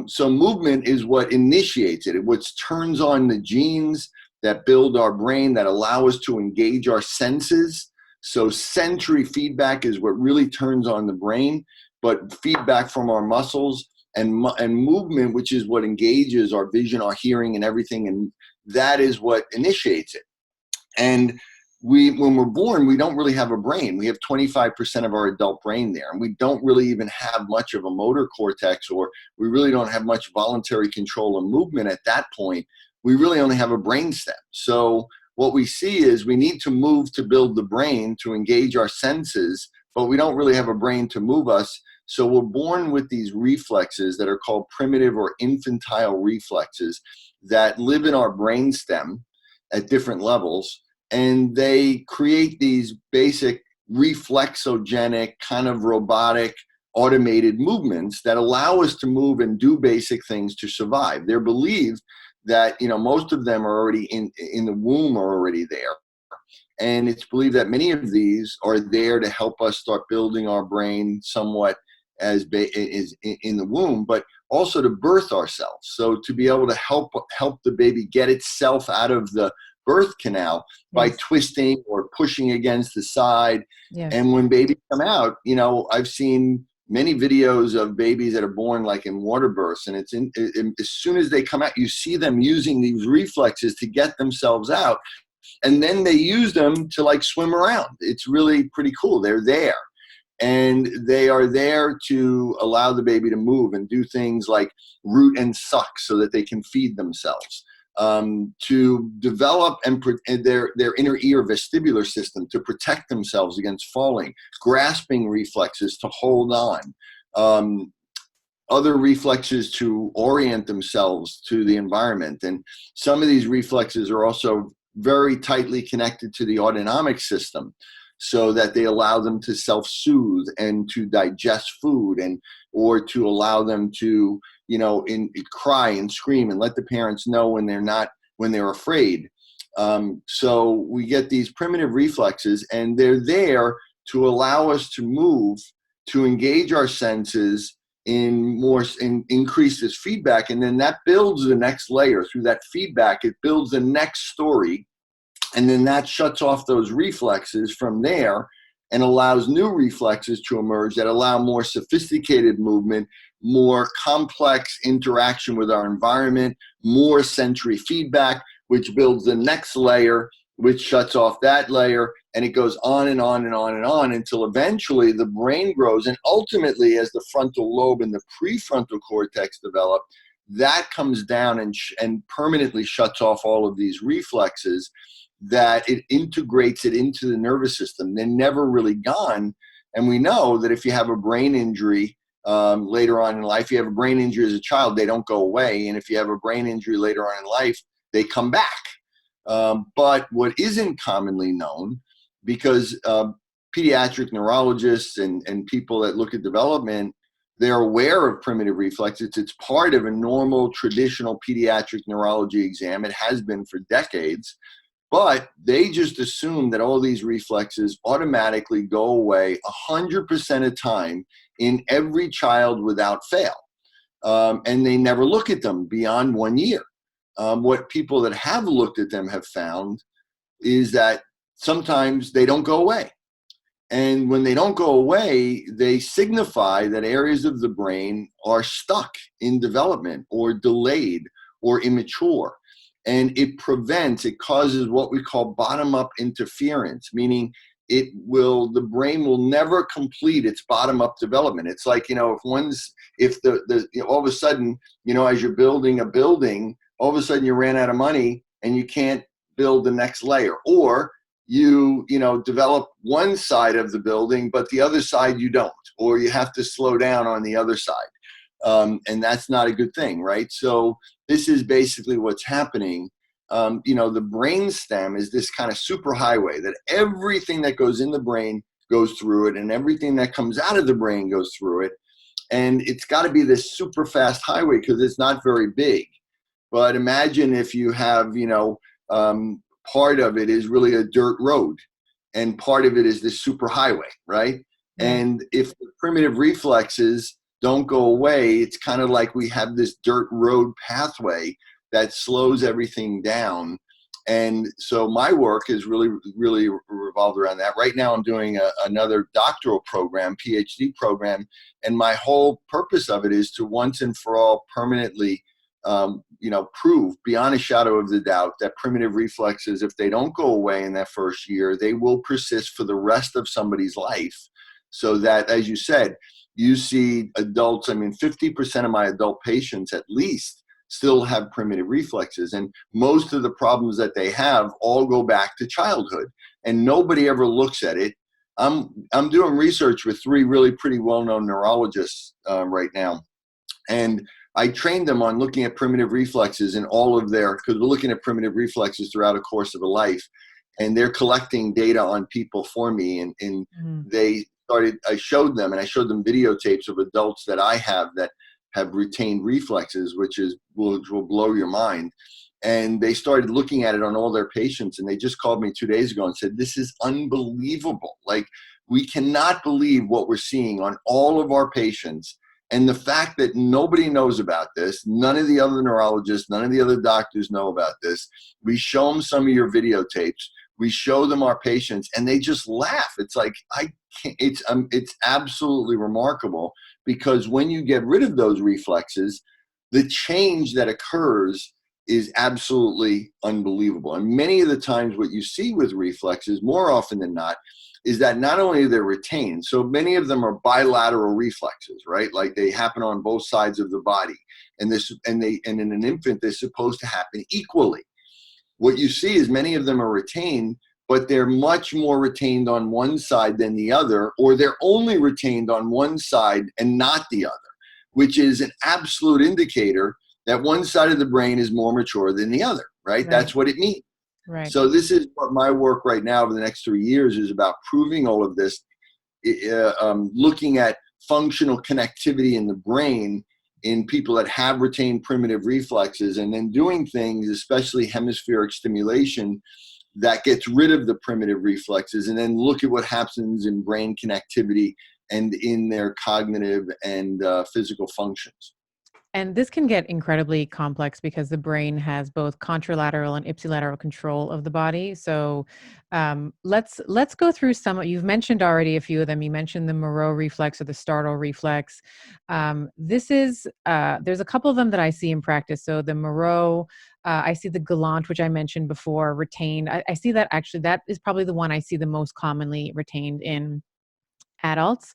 So movement is what initiates it. What turns on the genes that build our brain, that allow us to engage our senses. So sensory feedback is what really turns on the brain, but feedback from our muscles and movement, which is what engages our vision, our hearing, and everything. And that is what initiates it. And when we're born, we don't really have a brain. We have 25% of our adult brain there. And we don't really even have much of a motor cortex, or we really don't have much voluntary control of movement at that point. We really only have a brain stem. So what we see is we need to move to build the brain to engage our senses, but we don't really have a brain to move us. So we're born with these reflexes that are called primitive or infantile reflexes that live in our brain stem at different levels. And they create these basic reflexogenic, kind of robotic, automated movements that allow us to move and do basic things to survive. They're believed that most of them are already in the womb, are already there. And it's believed that many of these are there to help us start building our brain somewhat as is in the womb, but also to birth ourselves. So to be able to help the baby get itself out of the birth canal by Yes. twisting or pushing against the side. Yes. And when babies come out, I've seen many videos of babies that are born like in water births, and as soon as they come out, you see them using these reflexes to get themselves out, and then they use them to like swim around. It's really pretty cool. They're there, and they are there to allow the baby to move and do things like root and suck so that they can feed themselves. To develop their inner ear vestibular system to protect themselves against falling, grasping reflexes to hold on, other reflexes to orient themselves to the environment. And some of these reflexes are also very tightly connected to the autonomic system, so that they allow them to self-soothe and to digest food, or to allow them to cry and scream and let the parents know when they're afraid. So we get these primitive reflexes, and they're there to allow us to move, to engage our senses, in increases feedback, and then that builds the next layer. Through that feedback, it builds the next story, and then that shuts off those reflexes from there and allows new reflexes to emerge that allow more sophisticated movement, more complex interaction with our environment, more sensory feedback, which builds the next layer, which shuts off that layer, and it goes on and on and on and on until eventually the brain grows. And ultimately, as the frontal lobe and the prefrontal cortex develop, that comes down and permanently shuts off all of these reflexes, that it integrates it into the nervous system. They're never really gone. And we know that if you have a brain injury later on in life, you have a brain injury as a child, they don't go away. And if you have a brain injury later on in life, they come back. But what isn't commonly known, because pediatric neurologists and people that look at development, they're aware of primitive reflexes. It's part of a normal, traditional pediatric neurology exam. It has been for decades. But they just assume that all these reflexes automatically go away 100% of time in every child without fail. And they never look at them beyond 1 year. What people that have looked at them have found is that sometimes they don't go away. And when they don't go away, they signify that areas of the brain are stuck in development or delayed or immature. And it causes what we call bottom-up interference, meaning the brain will never complete its bottom-up development. It's like, if all of a sudden, as you're building a building, all of a sudden you ran out of money and you can't build the next layer, or you develop one side of the building, but the other side you don't, or you have to slow down on the other side. And that's not a good thing, right? So this is basically what's happening. The brain stem is this kind of superhighway that everything that goes in the brain goes through it, and everything that comes out of the brain goes through it. And it's got to be this super fast highway because it's not very big. But imagine if you have, part of it is really a dirt road, and part of it is this superhighway, right? And if the primitive reflexes don't go away, it's kind of like we have this dirt road pathway that slows everything down. And so my work is really, really revolved around that. Right now I'm doing another doctoral program, PhD program, and my whole purpose of it is to once and for all permanently prove beyond a shadow of the doubt that primitive reflexes, if they don't go away in that first year, they will persist for the rest of somebody's life. So that, as you said, you see adults, 50% of my adult patients at least still have primitive reflexes. And most of the problems that they have all go back to childhood, and nobody ever looks at it. I'm doing research with 3 really pretty well-known neurologists right now. And I trained them on looking at primitive reflexes in all of because we're looking at primitive reflexes throughout a course of a life. And they're collecting data on people for me. And I showed them videotapes of adults that I have that have retained reflexes, which will blow your mind. And they started looking at it on all their patients. And they just called me 2 days ago and said, this is unbelievable. Like, we cannot believe what we're seeing on all of our patients. And the fact that nobody knows about this, none of the other neurologists, none of the other doctors know about this. We show them some of your videotapes. We show them our patients, and they just laugh. It's like, it's absolutely remarkable, because when you get rid of those reflexes, the change that occurs is absolutely unbelievable. And many of the times what you see with reflexes, more often than not, is that not only they're retained, so many of them are bilateral reflexes, right? Like they happen on both sides of the body. And in an infant, they're supposed to happen equally. What you see is many of them are retained, but they're much more retained on one side than the other, or they're only retained on one side and not the other, which is an absolute indicator that one side of the brain is more mature than the other, right? That's what it means. Right. So this is what my work right now over the next 3 years is about, proving all of this, looking at functional connectivity in the brain in people that have retained primitive reflexes, and then doing things, especially hemispheric stimulation, that gets rid of the primitive reflexes, and then look at what happens in brain connectivity and in their cognitive and physical functions. And this can get incredibly complex because the brain has both contralateral and ipsilateral control of the body. So let's go through some. You've mentioned already a few of them. You mentioned the Moreau reflex or the startle reflex. This is there's a couple of them that I see in practice. So the Moreau, I see the Galant, which I mentioned before, retained. I see that actually that is probably the one I see the most commonly retained in adults.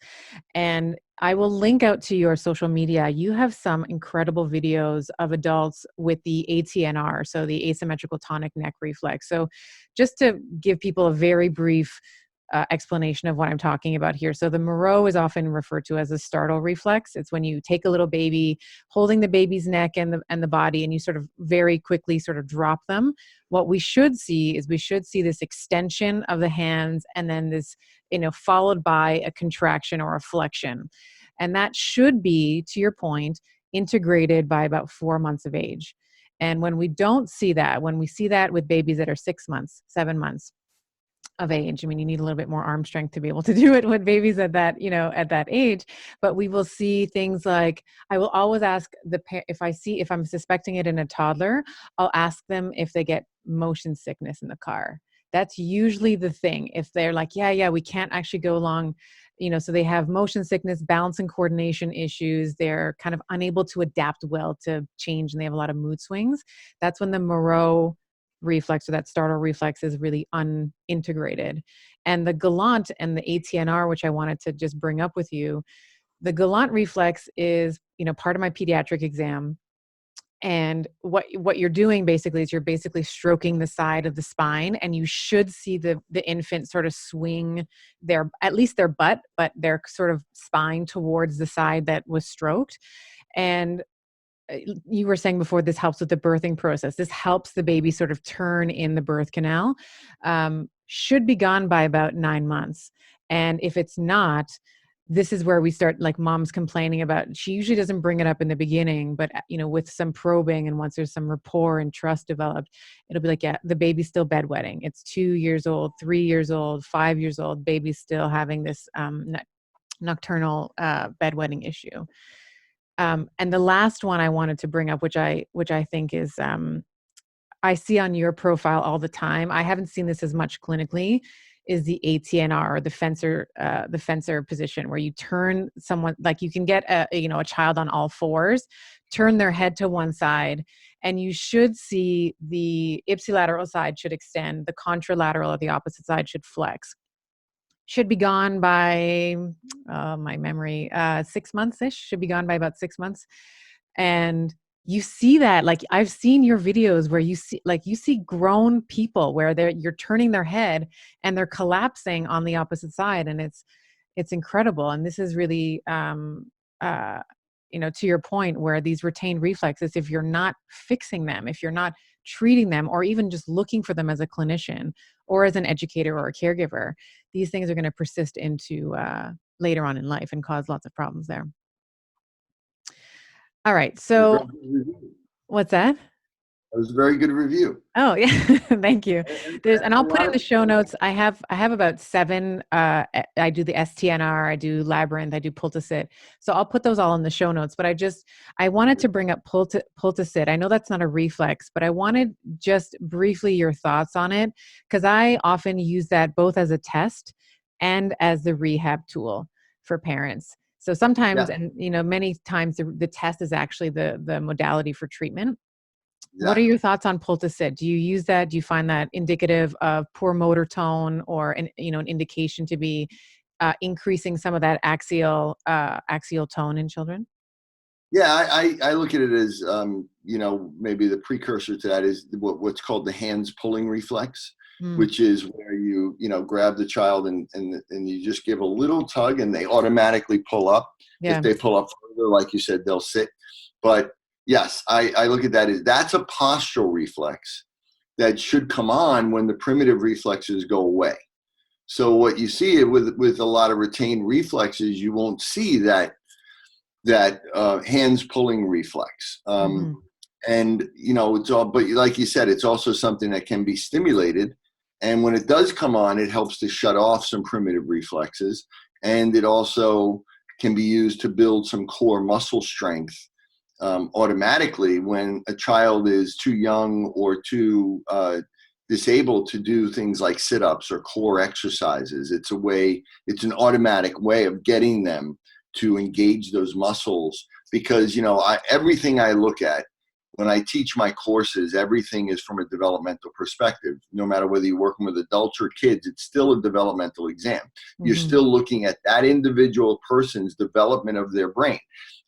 And I will link out to your social media. You have some incredible videos of adults with the ATNR, so the asymmetrical tonic neck reflex. So, just to give people a very brief explanation of what I'm talking about here. So, the Moreau is often referred to as a startle reflex. It's when you take a little baby, holding the baby's neck and the body, and you sort of very quickly sort of drop them. What we should see is we should see this extension of the hands, and then this, followed by a contraction or a flexion. And that should be, to your point, integrated by about 4 months of age. And when we don't see that, when we see that with babies that are 6 months, 7 months of age, I mean, you need a little bit more arm strength to be able to do it with babies at that, at that age. But we will see things like, I will always ask if I'm suspecting it in a toddler, I'll ask them if they get motion sickness in the car. That's usually the thing. If they're like, yeah, we can't actually go along, so they have motion sickness, balance and coordination issues. They're kind of unable to adapt well to change, and they have a lot of mood swings. That's when the Moreau reflex or that startle reflex is really unintegrated. And the Galant and the ATNR, which I wanted to just bring up with you, the Galant reflex is, part of my pediatric exam. And what you're doing basically is you're basically stroking the side of the spine, and you should see the infant sort of swing at least their butt, but their sort of spine towards the side that was stroked. And you were saying before, this helps with the birthing process. This helps the baby sort of turn in the birth canal. Should be gone by about 9 months. And if it's not, this is where we start, like, mom's complaining about, she usually doesn't bring it up in the beginning, but with some probing, and once there's some rapport and trust developed, it'll be like, yeah, the baby's still bedwetting. It's 2 years old, 3 years old, 5 years old, baby's still having this nocturnal bedwetting issue. And the last one I wanted to bring up, which I think is, I see on your profile all the time, I haven't seen this as much clinically, is the ATNR, or the fencer position, where you turn someone, like, you can get a child on all fours, turn their head to one side, and you should see the ipsilateral side should extend, the contralateral or the opposite side should flex. Should be gone by, my memory, 6 months-ish, should be gone by about 6 months. And you see that, like, I've seen your videos where you see grown people where you're turning their head and they're collapsing on the opposite side. And it's incredible. And this is really, to your point, where these retained reflexes, if you're not fixing them, if you're not treating them, or even just looking for them as a clinician or as an educator or a caregiver, these things are going to persist into later on in life and cause lots of problems there. All right. So what's that? That was a very good review. Oh, yeah. Thank you. And A I'll put lot in of the show notes. I have about 7. I do the STNR, I do Labyrinth, I do Pulticit. So I'll put those all in the show notes. But I wanted to bring up Pulticit. I know that's not a reflex, but I wanted just briefly your thoughts on it, because I often use that both as a test and as the rehab tool for parents. So sometimes, yeah, and many times, the test is actually the modality for treatment. What are exactly. your thoughts on Pulticit? Do you use that? Do you find that indicative of poor motor tone, or an indication to be increasing some of that axial tone in children? Yeah, I look at it as, maybe the precursor to that is what's called the hands pulling reflex, Mm, which is where you grab the child and you just give a little tug and they automatically pull up. If yeah. they pull up further, like you said, they'll sit. But yes, I look at that as that's a postural reflex that should come on when the primitive reflexes go away. So what you see with a lot of retained reflexes, you won't see that hands pulling reflex. Hmm. And it's all, but like you said, it's also something that can be stimulated. And when it does come on, it helps to shut off some primitive reflexes. and it also can be used to build some core muscle strength automatically when a child is too young or too disabled to do things like sit-ups or core exercises. It's an automatic way of getting them to engage those muscles, because everything I look at when I teach my courses, everything is from a developmental perspective. No matter whether you're working with adults or kids, it's still a developmental exam. You're Hmm. still looking at that individual person's development of their brain.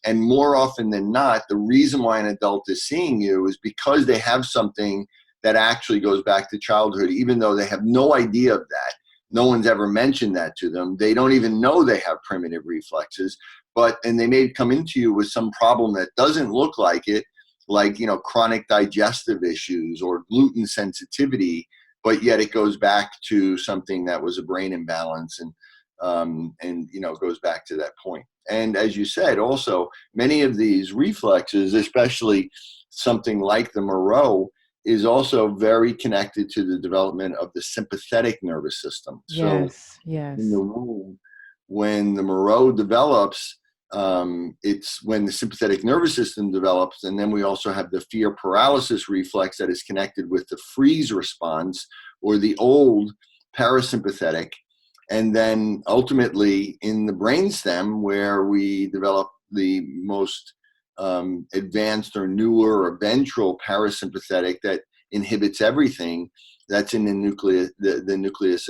And more often than not, the reason why an adult is seeing you is because they have something that actually goes back to childhood, even though they have no idea of that. No one's ever mentioned that to them. They don't even know they have primitive reflexes, and they may come into you with some problem that doesn't look like it, like chronic digestive issues or gluten sensitivity, but yet it goes back to something that was a brain imbalance, and goes back to that point. And as you said, also many of these reflexes, especially something like the Moreau, is also very connected to the development of the sympathetic nervous system. So Yes, in the yes. womb, when the Moreau develops, it's when the sympathetic nervous system develops, and then we also have the fear paralysis reflex that is connected with the freeze response, or the old parasympathetic, and then ultimately in the brainstem, where we develop the most advanced or newer or ventral parasympathetic that inhibits everything. That's in the nucleus, the nucleus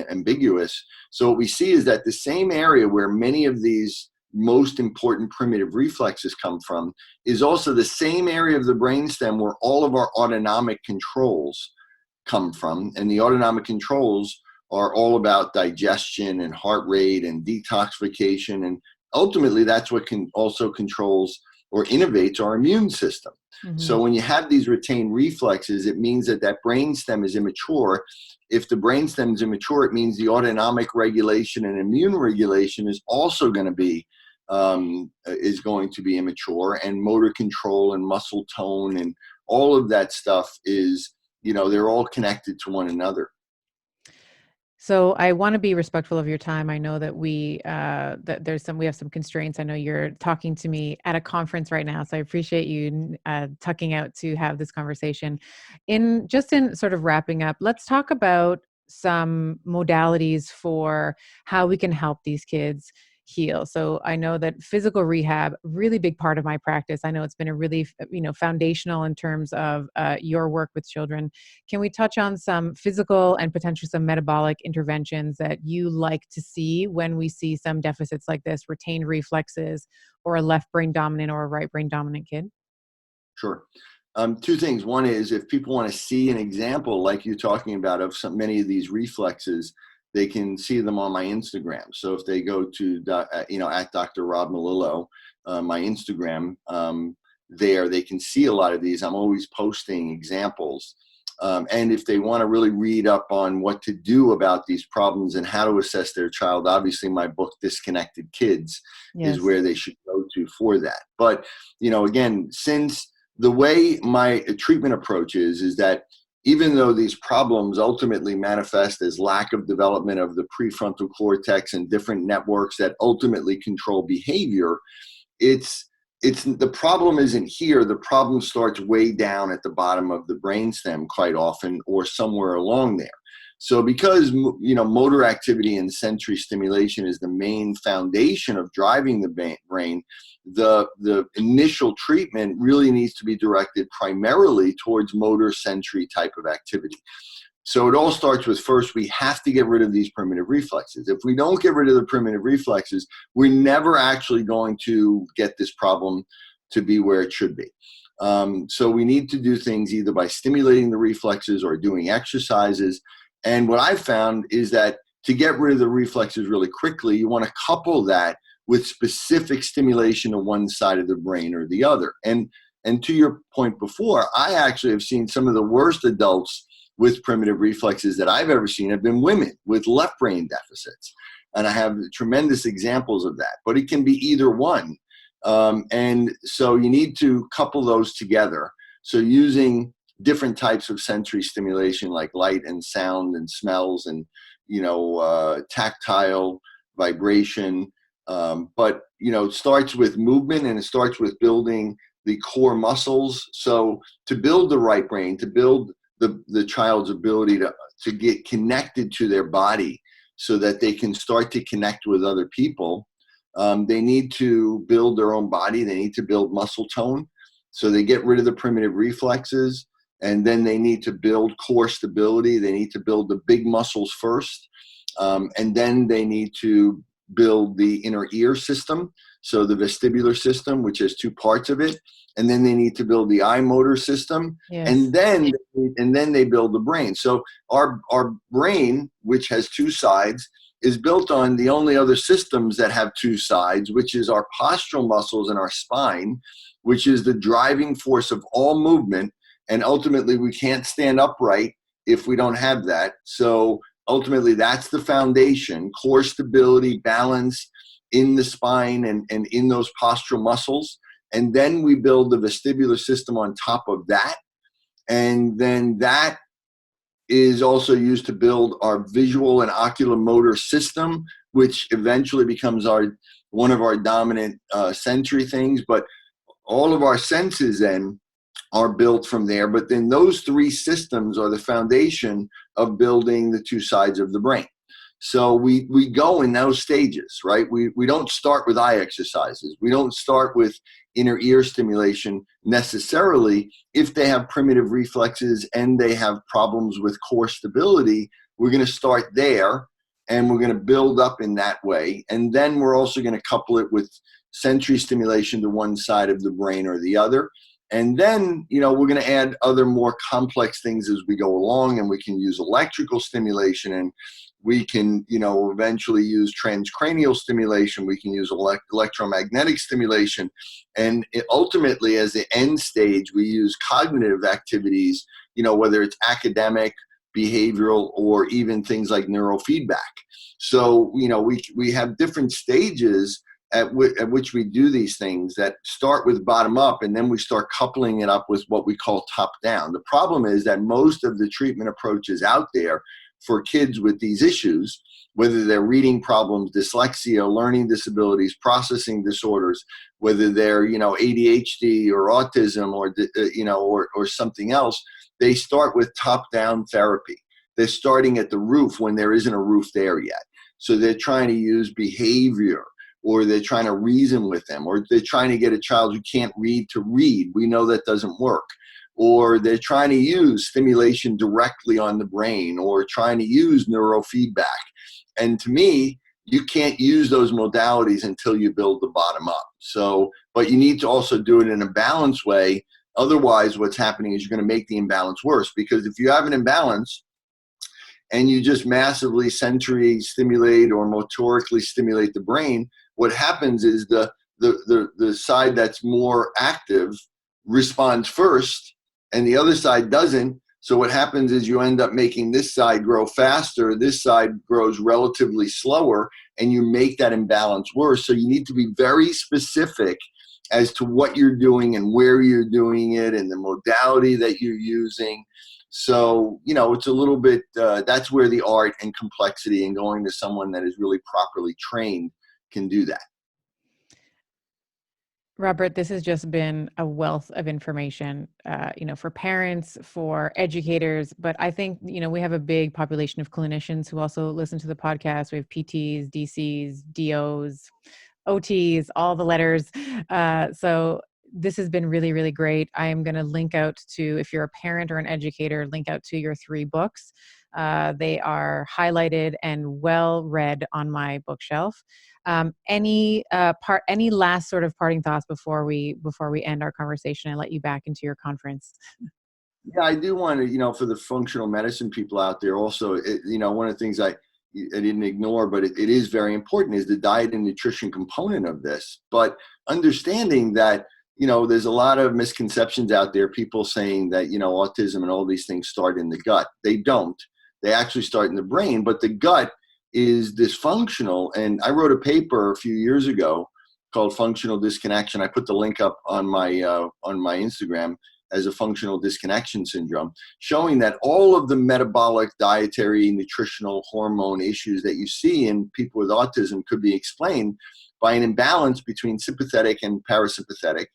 ambiguous. So what we see is that the same area where many of these most important primitive reflexes come from is also the same area of the brainstem where all of our autonomic controls come from. And the autonomic controls are all about digestion and heart rate and detoxification. And ultimately, that's what can also controls or innovates our immune system. Hmm. So when you have these retained reflexes, it means that that brainstem is immature. If the brainstem is immature, it means the autonomic regulation and immune regulation is also going to be immature, and motor control and muscle tone and all of that stuff is, they're all connected to one another. So I want to be respectful of your time. I know that we have some constraints. I know you're talking to me at a conference right now, so I appreciate you tucking out to have this conversation. In sort of wrapping up, let's talk about some modalities for how we can help these kids heal. So I know that physical rehab, really big part of my practice. I know it's been a really foundational in terms of your work with children. Can we touch on some physical and potentially some metabolic interventions that you like to see when we see some deficits like this, retained reflexes, or a left brain dominant or a right brain dominant kid? Sure. Two things. One is, if people want to see an example like you're talking about of many of these reflexes, they can see them on my Instagram. So if they go to at Dr. Rob Melillo, my Instagram, there they can see a lot of these. I'm always posting examples. And if they want to really read up on what to do about these problems and how to assess their child, obviously my book Disconnected Kids is Yes. where they should go to for that. But again, since the way my treatment approach is that even though these problems ultimately manifest as lack of development of the prefrontal cortex and different networks that ultimately control behavior, it's the problem isn't here. The problem starts way down at the bottom of the brainstem quite often, or somewhere along there. So because motor activity and sensory stimulation is the main foundation of driving the brain, the initial treatment really needs to be directed primarily towards motor sensory type of activity. So it all starts with, first, we have to get rid of these primitive reflexes. If we don't get rid of the primitive reflexes, we're never actually going to get this problem to be where it should be. So we need to do things either by stimulating the reflexes or doing exercises. And what I've found is that to get rid of the reflexes really quickly, you want to couple that with specific stimulation of one side of the brain or the other. And to your point before, I actually have seen some of the worst adults with primitive reflexes that I've ever seen have been women with left brain deficits. And I have tremendous examples of that, but it can be either one. And so you need to couple those together. So using different types of sensory stimulation like light and sound and smells and, tactile vibration. But, it starts with movement, and it starts with building the core muscles. So to build the right brain, to build the child's ability to get connected to their body so that they can start to connect with other people, they need to build their own body. They need to build muscle tone. So they get rid of the primitive reflexes, and then they need to build core stability. They need to build the big muscles first. And then they need to build the inner ear system. So the vestibular system, which has two parts of it. And then they need to build the eye motor system. Yes. And then they build the brain. So our brain, which has two sides, is built on the only other systems that have two sides, which is our postural muscles and our spine, which is the driving force of all movement. And ultimately, we can't stand upright if we don't have that. So ultimately, that's the foundation: core stability, balance in the spine and in those postural muscles. And then we build the vestibular system on top of that. And then that is also used to build our visual and oculomotor system, which eventually becomes one of our dominant sensory things. But all of our senses then are built from there. But then those three systems are the foundation of building the two sides of the brain. So we go in those stages, right? We don't start with eye exercises. We don't start with inner ear stimulation necessarily. If they have primitive reflexes and they have problems with core stability, we're going to start there, and we're going to build up in that way. And then we're also going to couple it with sensory stimulation to one side of the brain or the other. And then, we're going to add other more complex things as we go along, and we can use electrical stimulation, and we can, eventually use transcranial stimulation. We can use electromagnetic stimulation. And ultimately, as the end stage, we use cognitive activities, whether it's academic, behavioral, or even things like neurofeedback. So, we have different stages at which we do these things that start with bottom up, and then we start coupling it up with what we call top down. The problem is that most of the treatment approaches out there for kids with these issues, whether they're reading problems, dyslexia, learning disabilities, processing disorders, whether they're, ADHD or autism or something else, they start with top-down therapy. They're starting at the roof when there isn't a roof there yet. So they're trying to use behavior, or they're trying to reason with them, or they're trying to get a child who can't read to read. We know that doesn't work. Or they're trying to use stimulation directly on the brain, or trying to use neurofeedback. And to me, you can't use those modalities until you build the bottom up. So, but you need to also do it in a balanced way. Otherwise, what's happening is you're going to make the imbalance worse, because if you have an imbalance and you just massively sensory stimulate or motorically stimulate the brain, what happens is the side that's more active responds first, and the other side doesn't. So what happens is you end up making this side grow faster, this side grows relatively slower, and you make that imbalance worse. So you need to be very specific as to what you're doing and where you're doing it and the modality that you're using. So, it's a little bit, that's where the art and complexity and going to someone that is really properly trained can do that. Robert, this has just been a wealth of information, for parents, for educators, but I think, we have a big population of clinicians who also listen to the podcast. We have PTs, DCs, DOs, OTs, all the letters. So this has been really, really great. I am going to link out to, if you're a parent or an educator, link out to your 3 books. They are highlighted and well read on my bookshelf. Any last sort of parting thoughts before we end our conversation and let you back into your conference? Yeah, I do want to, for the functional medicine people out there also, one of the things I didn't ignore, but it is very important, is the diet and nutrition component of this. But understanding that, there's a lot of misconceptions out there, people saying that, autism and all these things start in the gut. They don't. They actually start in the brain, but the gut is dysfunctional. And I wrote a paper a few years ago called Functional Disconnection. I put the link up on my Instagram as a functional disconnection syndrome, showing that all of the metabolic, dietary, nutritional, hormone issues that you see in people with autism could be explained by an imbalance between sympathetic and parasympathetic,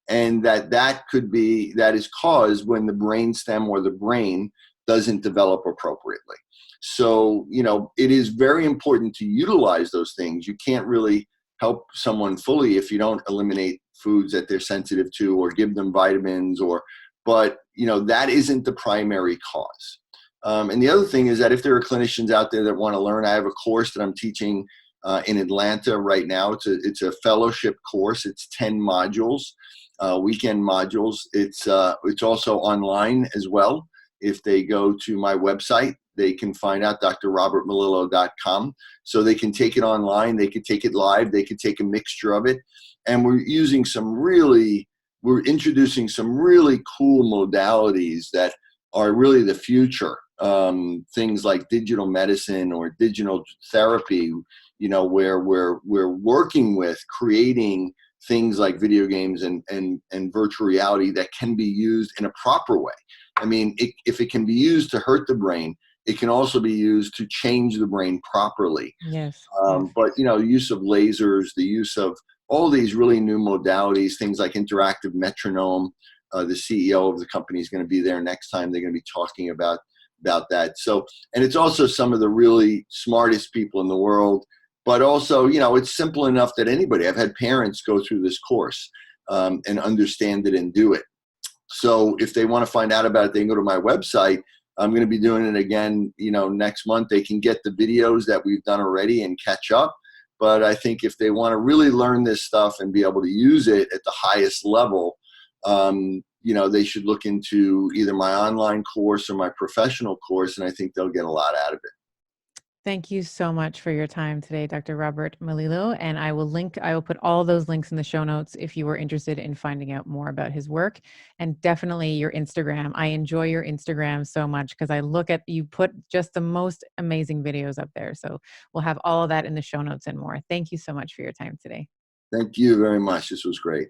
and that is caused when the brainstem or the brain doesn't develop appropriately. So, it is very important to utilize those things. You can't really help someone fully if you don't eliminate foods that they're sensitive to or give them vitamins, but that isn't the primary cause. And the other thing is that if there are clinicians out there that want to learn, I have a course that I'm teaching in Atlanta right now. It's a fellowship course. It's 10 modules, weekend modules. It's also online as well. If they go to my website, they can find out drrobertmelillo.com. So they can take it online, they could take it live, they could take a mixture of it. And we're introducing some really cool modalities that are really the future. Things like digital medicine or digital therapy, where we're working with creating things like video games and virtual reality that can be used in a proper way. I mean, if it can be used to hurt the brain, it can also be used to change the brain properly. Yes. Yes. But use of lasers, the use of all these really new modalities, things like interactive metronome. The CEO of the company is going to be there next time. They're going to be talking about that. So, and it's also some of the really smartest people in the world. But also, it's simple enough that anybody. I've had parents go through this course and understand it and do it. So if they want to find out about it, they can go to my website. I'm going to be doing it again, next month. They can get the videos that we've done already and catch up. But I think if they want to really learn this stuff and be able to use it at the highest level, they should look into either my online course or my professional course, and I think they'll get a lot out of it. Thank you so much for your time today, Dr. Robert Melillo. And I will put all those links in the show notes if you were interested in finding out more about his work, and definitely your Instagram. I enjoy your Instagram so much because you put just the most amazing videos up there. So we'll have all of that in the show notes and more. Thank you so much for your time today. Thank you very much. This was great.